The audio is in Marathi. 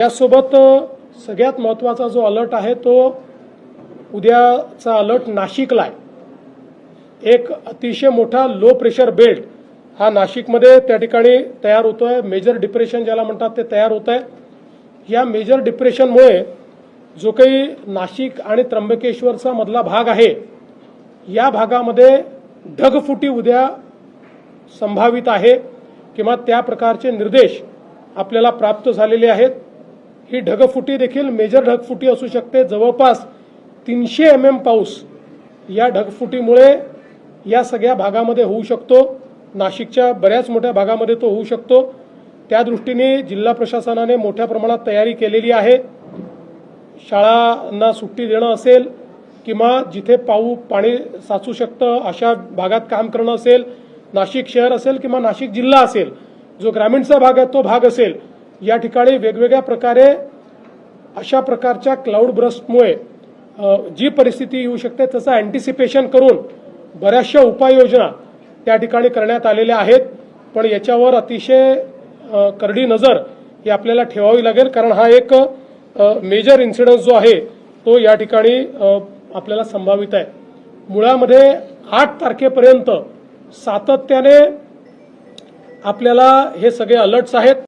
यासोबत सगळ्यात महत्त्वाचा जो अलर्ट आहे तो उद्याचा अलर्ट नाशिकला आहे। एक अतिशय मोठा लो प्रेशर बेल्ट हा नाशिकमध्ये त्या ठिकाणी तयार होतोय। मेजर डिप्रेशन ज्याला म्हणतात ते तयार होत आहे। या मेजर डिप्रेशनमुळे जो काही नाशिक आणि त्र्यंबकेश्वरचा मधला भाग आहे या भागामध्ये ढगफुटी उद्या संभावित आहे किंवा त्या प्रकारचे निर्देश आपल्याला प्राप्त झालेले आहेत। ही ढगफुटी देखील मेजर ढगफुटी असू शकते। जवळपास 300 mm पाऊस या ढगफुटीमुळे या सगळ्या भागामध्ये होऊ शकतो। नाशिकच्या बऱ्याच मोठ्या भागामध्ये तो होऊ शकतो। त्या दृष्टीने जिल्हा प्रशासनाने मोठ्या प्रमाणात तयारी केलेली आहे। शाळांना सुट्टी देणं असेल किंवा जिथे पाणी साचू शकतं अशा भागात काम करणं असेल, नाशिक शहर असेल किंवा नाशिक जिल्हा असेल, जो ग्रामीणचा भाग आहे तो भाग असेल, या ठिकाणी वेगवेगळ्या प्रकारे अशा प्रकारच्या क्लाउड ब्रस्टमुळे जी परिस्थिती येऊ शकते त्याचं अँटिसिपेशन करून बऱ्याचशा उपाययोजना त्या ठिकाणी करण्यात आलेल्या आहेत। पण याच्यावर अतिशय करडी नजर ही आपल्याला ठेवावी लागेल, कारण हा एक मेजर इन्सिडन्स जो आहे तो या ठिकाणी आपल्याला संभावित आहे। मुळामध्ये 8 तारखेपर्यंत सातत्याने आपल्याला हे सगळे अलर्ट्स आहेत।